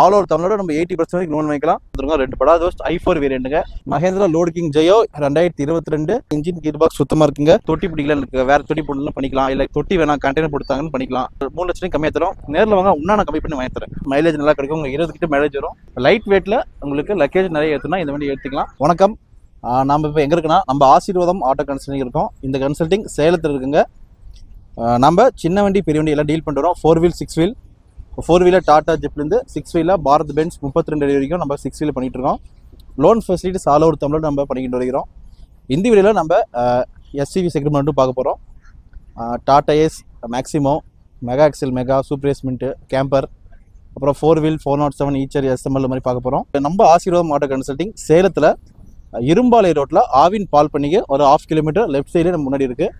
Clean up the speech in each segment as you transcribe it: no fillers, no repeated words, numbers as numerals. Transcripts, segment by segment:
All over தமிழோட நம்ம 80% வரைக்கும் லோன் வாங்கிக்கலாம். ரெண்டு படா தோஸ்ட் i4 வேரியண்ட்டுங்க. Mahindra Load King Zeo 2022 engine gear box சுத்தமா இருக்குங்க. தொட்டி பிடிக்கல எனக்கு வேற தொட்டி போடலாம் பண்ணிக்கலாம், இல்ல தொட்டி வேணா கண்டெய்னர் போட்டாங்கன்னு பண்ணிக்கலாம். 3 லட்சம் கம்மியா தரும். நேரில் வாங்க உன்ன கம்மி பண்ணி வாங்கி தரேன். மைலேஜ் நல்லா கிடைக்கும், உங்களுக்கு 20 கிட்ட மைலேஜ் வரும். லைட் வெயிட்ல உங்களுக்கு லக்கேஜ் நிறைய ஏற்றுனா இந்த வண்டி எடுத்துக்கலாம். வணக்கம், நம்ம இப்போ எங்கே இருக்குன்னா நம்ம ஆசீர்வாதம் ஆட்டோ கன்சல்டிங் இருக்கோம். இந்த கன்சல்டிங் சேலத்தில் இருக்குங்க. நம்ம சின்ன வண்டி பெரிய வண்டி எல்லாம் டீல் பண்ணுறோம். 4 வீல் 6 வீல் 4 வீலர் டாடா ஜிப்லேருந்து 6 வீலர் பாரத் பென்ஸ் 32 அடி வரைக்கும் நம்ம 6 வீலர் பண்ணிகிட்டு இருக்கோம். லோன் ஃபெசிலிட்டிஸ் ஆல் ஓவர் தமிழோடு நம்ம பண்ணிக்கிட்டு வருகிறோம். இந்த வீடியோவில் நம்ம எஸ்சிவி செக்மெண்ட்டும் பார்க்க போகிறோம். Tata Ace, Maximo, Mega XL, Mega Super எஸ்மெண்ட்டு, கேம்பர், அப்புறம் 4 வீல் 407 ஈச்சர் எஸ்எம்எல் மாதிரி பார்க்க போகிறோம். நம்ம ஆசீர்வாதம் ஆட்டோ கன்சல்டிங் சேலத்தில் இரும்பாலை ரோட்டில் ஆவின் பால் பண்ணிக்கு ஒரு 1/2 கிலோமீட்டர் லெஃப்ட் சைடில் நம்ம முன்னாடி இருக்குது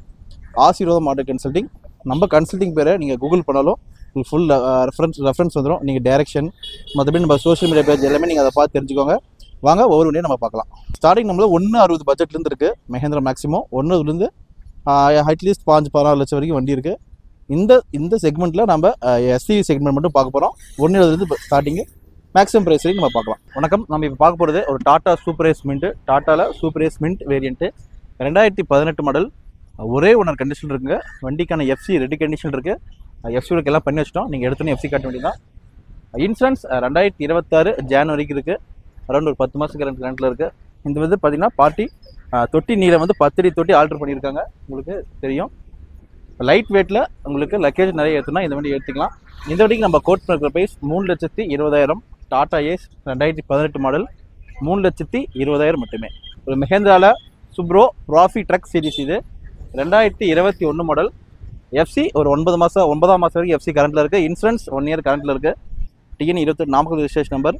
ஆசீர்வாதம் ஆட்டோ கன்சல்டிங். நம்ம கன்சல்டிங் பேரை நீங்கள் கூகுள் பண்ணாலும் உங்களுக்கு ஃபுல் ரெஃபரன்ஸ் வந்துடும். நீங்கள் டைரக்ஷன் மற்றபடி நம்ம சோஷியல் மீடியா பேஜ் எல்லாமே நீங்கள் அதை பார்த்து தெரிஞ்சுக்கோங்க. வாங்க ஒவ்வொரு வண்டியும் நம்ம பார்க்கலாம். ஸ்டார்டிங் நம்மள 160 பட்ஜெட்லேருந்து இருக்குது. மஹேந்திரா மேக்ஸிமோ 1லேருந்து அட்லீஸ்ட் 5-16 லட்சம் வரைக்கும் வண்டி இருக்குது. இந்த செக்மெண்ட்டில் நம்ம எஸ்சிவி செக்மெண்ட் மட்டும் பார்க்க போகிறோம். 1லேருந்து ஸ்டார்டிங்கு மேக்ஸிமம் ப்ரைஸ் வரைக்கும் நம்ம பார்க்கலாம். வணக்கம், நம்ம இப்போ பார்க்க போகிறது ஒரு டாடா சூப்பர் ஏஸ் மின்ட். டாட்டாவில் Super Ace Mint variant 2018 model. ஒரே ஓனர் கண்டிஷன் இருக்குங்க. வண்டிக்கான எஃப்சி ரெடி கண்டிஷன் இருக்குது. எஃப்சி எல்லாம் பண்ணி வச்சிட்டோம். நீங்கள் எடுத்தோன்னே எஃப்சி காட்ட வேண்டியதான். இன்சூரன்ஸ் 2026 ஜனவரிக்கு இருக்குது. அரௌண்ட் ஒரு 10 மாதம் கரண்ட்டில் இருக்குது. இந்த வந்து பார்த்தீங்கன்னா பார்ட்டி தொட்டி நீளம் வந்து 10 அடி தொட்டி ஆல்ட்ரு பண்ணியிருக்காங்க. உங்களுக்கு தெரியும். லைட் வெயிட்டில் உங்களுக்கு லக்கேஜ் நிறைய ஏற்றுனா இந்த வண்டி எடுத்துக்கலாம். இந்த வண்டிக்கு நம்ம கோட் பண்ணுற ப்ரைஸ் 3,20,000. டாடா ஏஸ் 2018 மாடல் 3,20,000 மட்டுமே. ஒரு மஹேந்திராவில் சுப்ரோ ப்ராஃபி ட்ரக் சீரிஸ் இது 2021 மாடல். எஃப்சி ஒரு 9 மாதம் வரைக்கும் எஃப்சி கரண்ட்டில் இருக்குது. இன்சூரன்ஸ் 1 இயர் கரண்ட்டில் இருக்குது. TN 28 Namakkal registration number.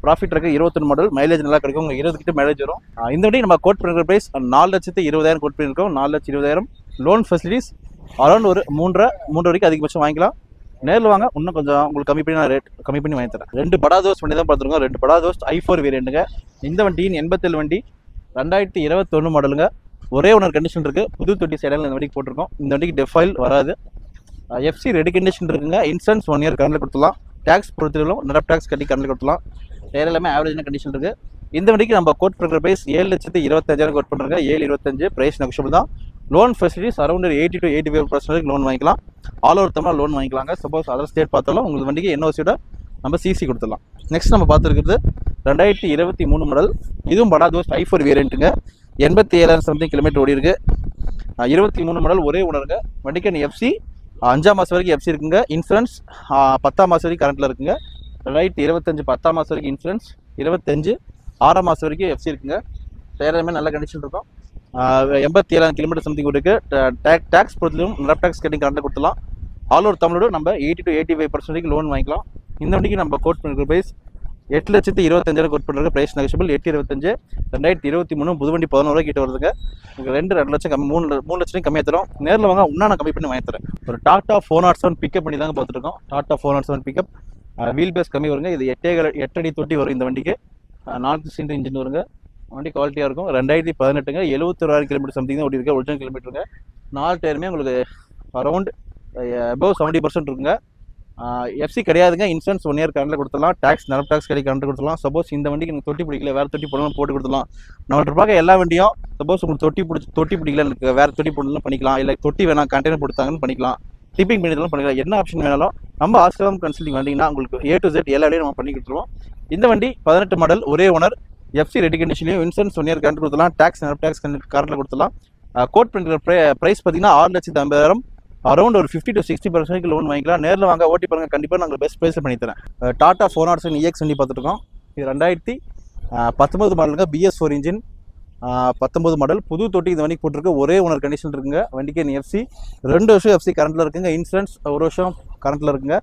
Profit truck 21 model. Mileage நல்லா கிடைக்கும், உங்களுக்கு 20 கிட்ட மைலேஜ் வரும். இந்த வண்டி நம்ம கோட் பண்ணுற ப்ரைஸ் 4,20,000 கோட் பண்ணியிருக்கோம். 4,20,000. லோன் ஃபெசிலிட்டிஸ் அரௌண்ட் ஒரு 3 வரைக்கும் அதிகபட்சம் வாங்கிக்கலாம். நேரில் வாங்க, இன்னும் கொஞ்சம் உங்களுக்கு கம்மி பண்ணி நான் ரேட் கம்மி பண்ணி வாங்கி தரேன். 2 படா தோஸ்ட் வண்டி தான் பார்த்துருக்கோம். 2 படா தோஸ்ட் i4 வேரியண்ட்டுங்க. இந்த வண்டியின் 87 வண்டி 2021 மாடலுங்க. ஒரே ஓனர் கண்டிஷன் இருக்குது. புது தொட்டி சைடில் இந்த வண்டிக்கு போட்டிருக்கோம். இந்த வண்டிக்கு டெஃபைல் வராது. எஃப்சி ரெடி கண்டிஷன் இருக்குங்க. இன்சூரன்ஸ் 1 இயர் கரண்டில் கொடுத்துலாம். டேக்ஸ் பொறுத்தவரைக்கும் நெரப் டேக்ஸ் கட்டி கரண்டில் கொடுத்துலாம். டயர் எல்லாமே ஆவரேஜான கண்டிஷன் இருக்குது. இந்த வண்டிக்கு நம்ம கோட் பண்ணுற ப்ரைஸ் 7,25,000 கோட் பண்ணுறோங்க. 7,25 ப்ரைஸ் நெகோஷியபிள் தான். Loan facilities around 80 to 85% loan வாங்கிக்கலாம். ஆல் ஓவர் தமிழ் லோன் வாங்கிக்கலாங்க. சப்போஸ் அதர் ஸ்டேட் பார்த்தாலும் உங்களுக்கு வண்டிக்கு என்ஓசியோட நம்ம சிசி கொடுத்துடலாம். நெக்ஸ்ட் நம்ம பார்த்துருக்கிறது 2023 மாடல். இதுவும் படா தோஸ்ட் i4 வேரியண்ட்டுங்க. 87,000 சம்திங் கிலோமீட்டர் ஓடி இருக்கு. 23 மாடல் ஒரே ஓனருங்க. வண்டிக்கு எஃப்சி 5ஆம் மாதம் வரைக்கும் எஃப்சி இருக்குங்க. இன்சூரன்ஸ் 10ஆம் மாதம் வரைக்கும் கரண்ட்டில் இருக்குங்க. 2025 10ஆம் மாதம் வரைக்கும் இன்சூரன்ஸ், 25 6ஆம் மாதம் வரைக்கும் எஃப்சி இருக்குங்க. டயர் எல்லாமே நல்ல கண்டிஷன் இருக்கும். 87,000 கிலோமீட்டர் சம்திங் இருக்குது. டேக்ஸ் பொறுத்தவரைக்கும் நெரப் டேக்ஸ் கட்டி கரண்ட்டில் கொடுத்துலாம். ஆல் ஓவர் தமிழோடு நம்ம 80 to 85% வரைக்கும் லோன் வாங்கிக்கலாம். இந்த வண்டிக்கு நம்ம கோட் பண்ணுற ப்ரைஸ் 8,25,000 கோட் பண்ணுறது. Price negotiable. 8,25. 2023 புது வண்டி 11 ரூபாய் கிட்ட வருதுங்க. உங்களுக்கு 2 லட்சம் கம்மி 3 லட்சம் கம்மியாக தரும். நேரில் வாங்க இன்னும் கம்மி பண்ணி வாங்கி தரேன். ஒரு டாடா 407 பிக்கப் பண்ணி தாங்க பார்த்துருக்கோம். டாடா 407 பிக்கப் வீல் பேஸ் கம்மி வருங்க. இது 8 அடி தொட்டி வரும். இந்த வண்டிக்கு 4 சிலிண்டர் இன்ஜின் வருங்க. வண்டி குவாலிட்டியாக இருக்கும். 2018ங்க. 71,000 கிலோமீட்டர் சம்திங் தான் ஓடி இருக்கு. ஒரிஜினல் கிலோமீட்டருங்க. 4 டயருமே உங்களுக்கு அரௌண்ட் அபவ் 70% இருக்குங்க. எஃப்சி கிடையாதுங்க. இன்சூரன்ஸ் 1 இயர் கரண்டில் கொடுத்துடலாம். டேக்ஸ் நெரப் டேக்ஸ் கட்டி கரண்ட் கொடுத்துடலாம். சப்போஸ் இந்த வண்டிக்கு எனக்கு தொட்டி பிடிக்கல, வேறு தொட்டி போடலாம் போட்டு கொடுத்துடலாம். நம்ம பார்க்க எல்லா வண்டியும் சப்போஸ் உங்களுக்கு தொட்டி பிடிக்கல, எனக்கு வேறு தொட்டி போடலாம் பண்ணிக்கலாம், இல்லை தொட்டி வேணாம் கண்டெய்னர் போட்டாங்கன்னு பண்ணிக்கலாம், டிப்பிங் பண்ணிடலாம் பண்ணிக்கலாம். என்ன ஆப்ஷன் வேணாலும் நம்ம ஆசீர்வாதம் கன்சல்டிங் வண்டிங்கன்னா உங்களுக்கு A to Z எல்லா வண்டியும் நம்ம பண்ணி கொடுத்துருவோம். இந்த வண்டி 18 மாடல் ஒரே ஓனர். எஃப்சி ரெடி கண்டிஷன்லையும் இன்சூரன்ஸ் 1 இயர் கரண்ட் கொடுத்துலாம். டேக்ஸ் நெரப் டேக்ஸ் கரண்டில் கொடுத்துலாம். கோட் பண்ணுற ப்ரைஸ் பார்த்தீங்கன்னா 6,50,000. அரௌண்ட் ஒரு 50 to 60% லோன் வாங்கிக்கலாம். நேரில் வாங்க, ஓட்டி பாருங்க, கண்டிப்பாக நாங்கள் பெஸ்ட் ப்ரைஸில் பண்ணி தரேன். டாடா 407 EX வண்டி பார்த்துருக்கோம். இது 2019 மாடலுங்க. BS4 engine 19 model. புது தொட்டி இந்த வண்டிக்கு போட்டிருக்கு. ஒரே ஓனர் கண்டிஷன் இருக்குங்க. வண்டிக்கு எஃப்சி 2 வருஷம் எஃப்சி கரண்ட்டில் இருக்குங்க. இன்சூரன்ஸ் 1 வருஷம் கரண்ட்டில் இருக்குங்க.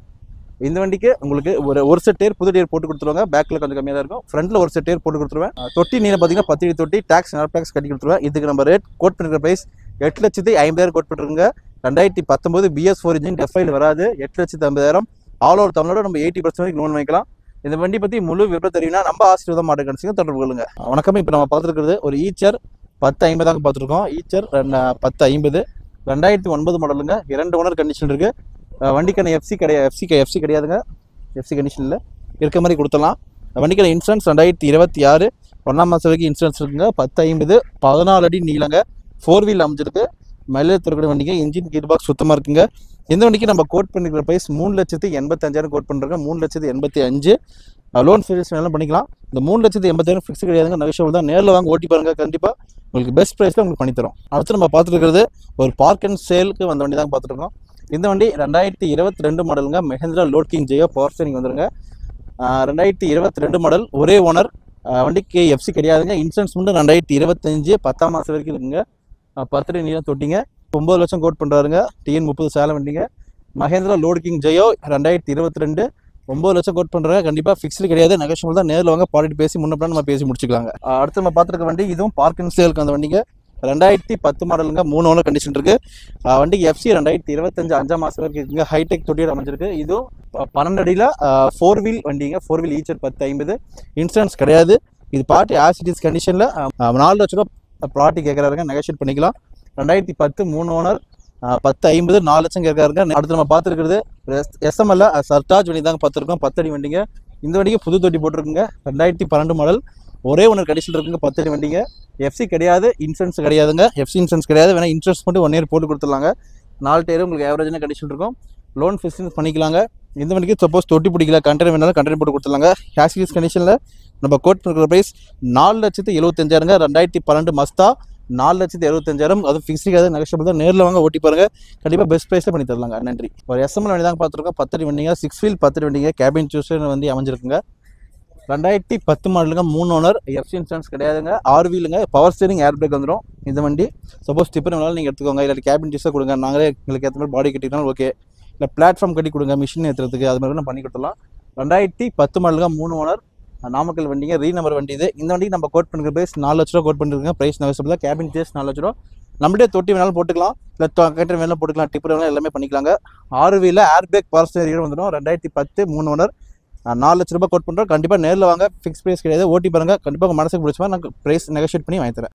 இந்த வண்டிக்கு உங்களுக்கு ஒரு செட் டயர் புது டயர் போட்டு கொடுத்துருவாங்க. பேக்கில் கொஞ்சம் கம்மியாக தான் இருக்கும். ஃப்ரண்ட்டில் ஒரு செட் டயர் போட்டு கொடுத்துருவேன். தொட்டி நீளம் பார்த்தீங்கன்னா 10 அடி தொட்டி. டேக்ஸ் நெரப் டேக்ஸ் கட்டி கொடுத்துருவேன். இதுக்கு நம்ம ரேட் கோட் பண்ணிக்கிற ப்ரைஸ் 8,50,000 கோட் பண்ணிருக்குங்க. 2019 BS4 இன்ஜின் டெஃபைல் வராது. 8,50,000. ஆல் ஓவர் தமிழோட நம்ம 80% வரைக்கும் லோன் வாங்கிக்கலாம். இந்த வண்டி பற்றி முழு விவரம் தெரியும்னா நம்ம ஆசீர்வாதம் ஆட்டோ கன்சல்டிங் தொடர்பு கொள்ளுங்க. வணக்கம், இப்போ நம்ம பார்த்துருக்கிறது ஒரு ஈச்சர் 1050 பார்த்துருக்கோம். ஈச்சர் 1050 2009 மாடலுங்க. 2 ஓனர் கண்டிஷன் இருக்குது. வண்டிக்கான எஃப்சி கிடையாதுங்க. எஃப்சி கண்டிஷன் இல்லை. இருக்க மாதிரி கொடுத்துடலாம். வண்டிக்கான இன்சூரன்ஸ் 2026 1ஆம் மாதம் வரைக்கும் இன்சூரன்ஸ் இருக்குங்க. 1050 14 அடி நீளங்க, 4 வீல் அமைஞ்சிருக்கு. மைலேஜ் தரக்கூடிய வண்டிங்க. இன்ஜின் கீர் பாக்ஸ் சுத்தமாக இருக்குங்க. இந்த வண்டிக்கு நம்ம கோட் பண்ணிக்கிற ப்ரைஸ் 3,85,000 கோட் பண்ணுறோங்க. 3,85,000 லோன் ஃபெசிலிட்டிஸ் எல்லாம் பண்ணிக்கலாம். இந்த 3,85,000 ஃபிக்ஸ் கிடையாதுங்க, நெகோஷியபிள் தான். நேரில் வாங்க ஓட்டி பாருங்கள், கண்டிப்பாக உங்களுக்கு பெஸ்ட் ப்ரைஸில் உங்களுக்கு பண்ணித்தரோம். அடுத்து நம்ம பார்த்துட்டு இருக்கிறது ஒரு பார்க் அண்ட் சேலுக்கு வந்த வண்டி தான் பார்த்துருக்கோம். இந்த வண்டி 2022 மாடலுங்க. Mahindra Load King Zeo power steering வந்துருங்க. 2022 மாடல், ஒரே ஓனர். வண்டிக்கு எஃப்சி கிடையாதுங்க. இன்சூரன்ஸ் மட்டும் 2025 10ஆம் மாதம் வரைக்கும் இருக்குங்க. 10 அடி நீளம் தொட்டிங்க. 9 லட்சம் கோட் பண்ணுறாருங்க. TN 30 சேலம் வண்டிங்க. மஹேந்திரா லோட் கிங் ஜெயோ 2022 9 லட்சம் கோட் பண்ணுறாங்க. கண்டிப்பாக ஃபிக்ஸ்டு கிடையாது, நெகோஷியபிள் தான். நேரில் வாங்க பாடிட்டு பேசி முன்னப்பட நம்ம பேசி முடிச்சுக்கலாங்க. அடுத்து நம்ம பார்த்துருக்க வண்டி இதுவும் பார்க் அண்ட் சேலுக்கு அந்த வண்டிங்க. 2010 மாடலுங்க. 3 ஓனர் கண்டிஷன் இருக்குது. வண்டிக்கு எஃப்சி 2025 5ஆம் மாதம் வரைக்கும் இருக்குங்க. ஹைடெக் தொட்டியோட அமைஞ்சிருக்கு. இதுவும் 12 அடியில் 4 வீல் வண்டிங்க. 4 வீல் ஈச்சர் 1050. இன்சூரன்ஸ் கிடையாது. இது பார்ட்டி ஆசிட்டிஸ் கண்டிஷனில் 4 லட்ச ரூபா ப்ளாட்டி கேட்குறாருங்க, நெகோஷியேட் பண்ணிக்கலாம். 2010 3 ஓனர் 1050 4 லட்சம் கேட்காருங்க. அடுத்து நம்ம பார்த்துருக்கிறது SML சர்டாஜ் வண்டி தாங்க பார்த்துருக்கோம். 10 அடி வண்டிங்க. இந்த வண்டிக்கு புது தொட்டி போட்டிருக்குங்க. 2012 மாடல், ஒரே ஓனர் கண்டிஷன் இருக்குங்க. 10 அடி வண்டிங்க. எஃப்சி கிடையாது, இன்சூரன்ஸ் கிடையாதுங்க. எஃப்சி இன்சூரன்ஸ் கிடையாது, வேணா இன்சூரன்ஸ் மட்டும் 1 இயர் போட்டு கொடுத்துடலாங்க. 4 டயரும் உங்களுக்கு ஆவரேஜான கண்டிஷன் இருக்கும். லோன் ஃபெசிலிட்டிஸ் பண்ணிக்கலாங்க. இந்த வண்டிக்கு சப்போஸ் தொட்டி பிடிக்கல, கண்டெய்னர் வேணாலும் கண்டெய்னர் போட்டு கொடுத்துடலாங்க. கேஷ்லெஸ் கண்டிஷனில் நம்ம கோட் பண்ணுற ப்ரைஸ் 4,75,000. 2012 மஸ்தா 4,75,000. அதுவும் ஃபிக்ஸ் கிடையாது, நெகோஷியபிள் தான். நேரில் வாங்க ஓட்டி பாருங்க, கண்டிப்பாக பெஸ்ட் ப்ரைஸில் பண்ணி தரலாங்க. நன்றி. ஒரு SML வண்டி தாங்க பார்த்துருக்கோம். 10 அடி வண்டிங்க. 6 வீல் 10 அடி வண்டிங்க. கேபின் சூஸர் வந்து அமைஞ்சிருக்குங்க. 2010 மாடலுங்க. 3 ஓனர். எஃப்சி இன்சூரன்ஸ் கிடையாதுங்க. 6 வீலுங்க. பவர் ஸ்டீரிங், ஏர் பிரேக் வந்துடும். இந்த வண்டி சப்போஸ் டிப்பர் வேணாலும் நீங்கள் எடுத்துக்கோங்க. இல்லை கேபின் சூஸர் கொடுங்க, நாங்களே எங்களுக்கு ஏற்ற மாதிரி பாடி கட்டினாலும் ஓகே. இல்லை பிளாட்ஃபார்ம் கட்டி கொடுங்க, மிஷின் ஏற்றுறதுக்கு, அது மாதிரி பண்ணி கொடுத்துடலாம். 2010 மாடலுங்க. 3 ஓனர். நாமக்கல் வண்டிங்க. ரீநம்பர் வண்டி இது. இந்த வண்டிக்கு நம்ம கோட் பண்ணுற ப்ரைஸ் 4 லட்ச ரூபா கோட் பண்ணிருக்கோங்க. ப்ரைஸ் நெகோஷியபிள் தான். கேபின் சேஸ் 4 லட்ச ரூபா. நம்மளே தொட்டி வேணாலும் போட்டுக்கலாம், இல்லை கட்டர் வேணாலும் போட்டுக்கலாம், டிப்பர் வேணாலும் எல்லாமே பண்ணிக்கலாங்க. 6 வீலில் ஏர் பிரேக் பவர் ஸ்டீரிங் வந்துடும். 2010 3 ஓனர். 4 லட்ச ரூபா கோட் பண்ணுறோம். கண்டிப்பாக நேரில் வாங்க, ஃபிக்ஸ் ப்ரைஸ் கிடையாது. ஓட்டி பாருங்கள், கண்டிப்பாக மனசுக்கு பிடிச்ச மாதிரி நான் ப்ரைஸ் நெகோஷியேட் பண்ணி வாங்கி தரேன்.